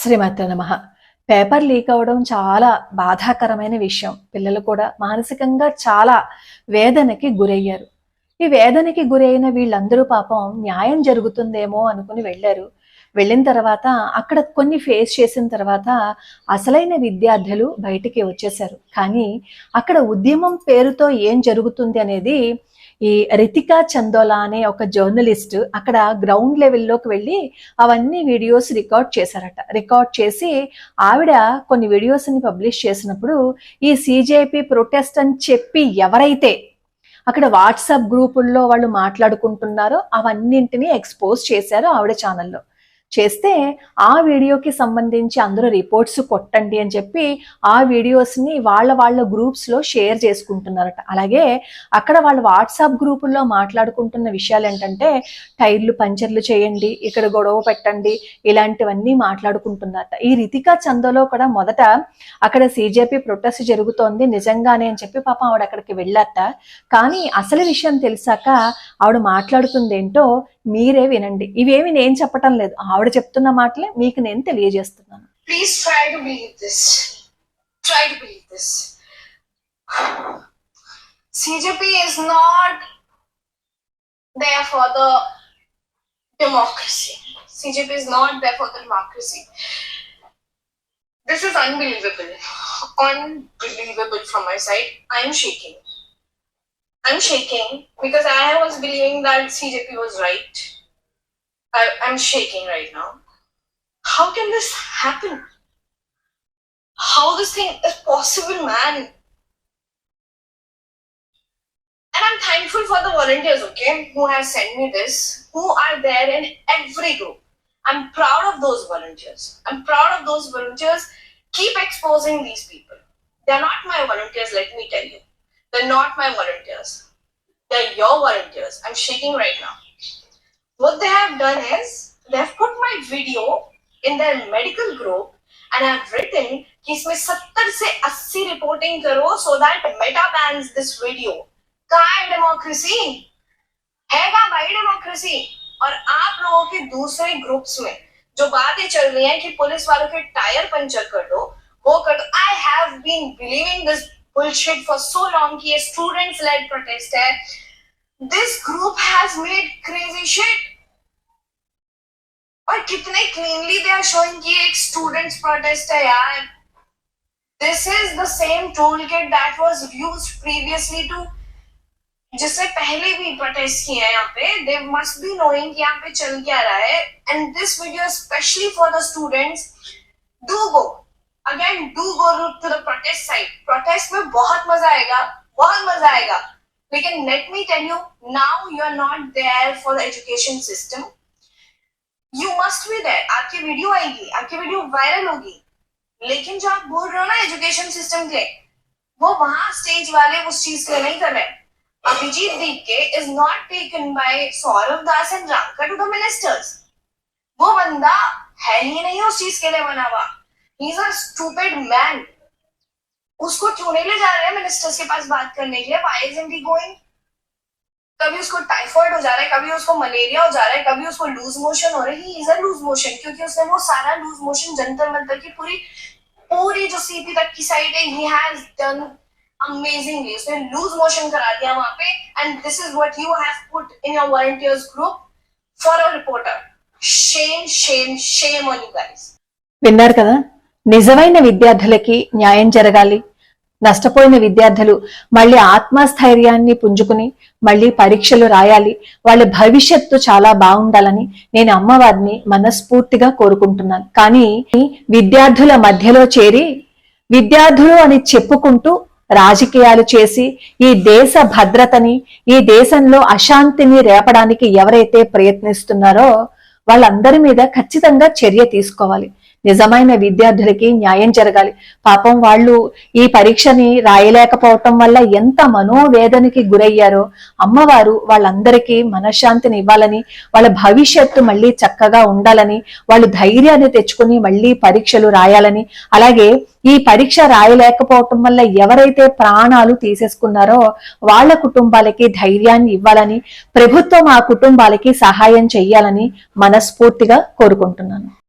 శ్రీమాత్రే నమః. Paper leak అవ్వడం చాలా బాధాకరమైన విషయం. పిల్లలు కూడా మానసికంగా చాలా వేదనకి గురయ్యారు. ఈ వేదనకి గురైన వీళ్ళందరూ పాపం న్యాయం జరుగుతుందేమో అనుకుని వెళ్ళారు. వెళ్ళిన తర్వాత అక్కడ కొన్ని ఫేస్ చేసిన తర్వాత అసలైన విద్యార్థులు బయటికి వచ్చేశారు. కానీ అక్కడ ఉద్యమం పేరుతో ఏం జరుగుతుంది అనేది ఈ రితికా చందోలా అనే ఒక జర్నలిస్ట్ అక్కడ గ్రౌండ్ లెవెల్లోకి వెళ్ళి అవన్నీ వీడియోస్ రికార్డ్ చేశారట. రికార్డ్ చేసి ఆవిడ కొన్ని వీడియోస్ని పబ్లిష్ చేసినప్పుడు ఈ సిజేపీ ప్రొటెస్ట్ అని చెప్పి ఎవరైతే అక్కడ వాట్సాప్ గ్రూపుల్లో వాళ్ళు మాట్లాడుకుంటున్నారో అవన్నింటినీ ఎక్స్పోజ్ చేశారు ఆవిడ ఛానల్లో. చేస్తే ఆ వీడియోకి సంబంధించి అందరూ రిపోర్ట్స్ కొట్టండి అని చెప్పి ఆ వీడియోస్ని వాళ్ళ గ్రూప్స్లో షేర్ చేసుకుంటున్నారట. అలాగే అక్కడ వాళ్ళ వాట్సాప్ గ్రూపుల్లో మాట్లాడుకుంటున్న విషయాలు ఏంటంటే టైర్లు పంచర్లు చేయండి, ఇక్కడ గొడవ పెట్టండి, ఇలాంటివన్నీ మాట్లాడుకుంటున్నారట. ఈ రితికా చందోలో కూడా మొదట అక్కడ సిజేపీ ప్రొటెస్ట్ జరుగుతోంది నిజంగానే అని చెప్పి పాపం ఆవిడ అక్కడికి వెళ్ళారట. కానీ అసలు విషయం తెలిసాక ఆవిడ మాట్లాడుతుంది ఏంటో మీరే వినండి. ఇవేమి నేను చెప్పటం లేదు, ఆవిడ చెప్తున్న మాటలే మీకు నేను తెలియజేస్తున్నాను. Please try to believe this. Try to believe this. CJP is not there for the democracy. CJP is not there for the democracy. This is unbelievable. Unbelievable from my side. I am shaking. I'm shaking because I was believing that CJP was right. I'm shaking right now. How can this happen? How this thing is possible, man? And I'm thankful for the volunteers, okay, who have sent me this, who are there in every group. I'm proud of those volunteers. I'm proud of those volunteers. Keep exposing these people. They're not my volunteers, let me tell you. They're not my volunteers. They're your volunteers. I'm shaking right now. What they have done is, they have put my video in their medical group and have written कि इसमें 70 से 80 reporting करो so that Meta bans this video. कहाँ है democracy? है कहाँ भाई democracy? और आप लोगों के दूसरे ग्रुप्स में जो बातें चल रही हैं कि पुलिस वालों के टायर पंचर कर दो, वो कर दो. I have been believing this bullshit for so long कि ये students led protest है. This group has made crazy shit. और कितने cleanly they are showing कि एक students protest है यार. This is the same toolkit that was used previously to जिससे पहले भी प्रोटेस्ट किए हैं यहाँ पे. They must be knowing कि यहाँ पे चल क्या रहा है. And this video especially for the students. Do go. Again, do go to the protest site. Protest में बहुत मजा आएगा, बहुत मजा आएगा. लेकिन let me tell you, now you are not there for the education system. You must be there. आपकी video आएगी, आपकी वीडियो वायरल होगी. लेकिन जो आप बोल रहे हो ना एजुकेशन सिस्टम के, वो वहां स्टेज वाले उस चीज के नहीं कर रहे. Abhijit Dipke is not taken by Saurabh Das and Ranka to the ministers. वो बंदा है ही नहीं उस चीज के लिए बना हुआ. He's a stupid man. उसको क्यों नहीं ले जा रहे हैं मिनिस्टर्स के पास बात करने के लिए? Why isn't he going? कभी उसको टाइफाइड हो जा रहा है, कभी उसको मलेरिया हो जा रहा है, कभी उसको लूज मोशन हो रही है. He is a loose motion क्योंकि उसने वो सारा लूज मोशन जंतर मंतर की पूरी जो सीपी तक की साइड है, he has done amazingly. उसने लूज मोशन करा दिया वहां पे. And this is what you have put in your volunteers group for a reporter. Shame, shame, shame on you guys. విన్నారు కదా, నిజమైన విద్యార్థులకి న్యాయం జరగాలి. నష్టపోయిన విద్యార్థులు మళ్ళీ ఆత్మస్థైర్యాన్ని పుంజుకుని మళ్ళీ పరీక్షలు రాయాలి. వాళ్ళ భవిష్యత్తు చాలా బాగుండాలని నేను అమ్మవారిని మనస్ఫూర్తిగా కోరుకుంటున్నాను. కానీ విద్యార్థుల మధ్యలో చేరి విద్యార్థులు అని చెప్పుకుంటూ రాజకీయాలు చేసి ఈ దేశ భద్రతని, ఈ దేశంలో అశాంతిని రేపడానికి ఎవరైతే ప్రయత్నిస్తున్నారో వాళ్ళందరి మీద ఖచ్చితంగా చర్య తీసుకోవాలి. నిజమైన విద్యార్థులకి న్యాయం జరగాలి. పాపం వాళ్ళు ఈ పరీక్షని రాయలేకపోవటం వల్ల ఎంత మనోవేదనకి గురయ్యారో అమ్మవారు వాళ్ళందరికీ మనశ్శాంతిని ఇవ్వాలని, వాళ్ళ భవిష్యత్తు మళ్ళీ చక్కగా ఉండాలని, వాళ్ళు ధైర్యాన్ని తెచ్చుకుని మళ్ళీ పరీక్షలు రాయాలని, అలాగే ఈ పరీక్ష రాయలేకపోవటం వల్ల ఎవరైతే ప్రాణాలు తీసేసుకున్నారో వాళ్ళ కుటుంబాలకి ధైర్యాన్ని ఇవ్వాలని, ప్రభుత్వం ఆ కుటుంబాలకి సహాయం చెయ్యాలని మనస్ఫూర్తిగా కోరుకుంటున్నాను.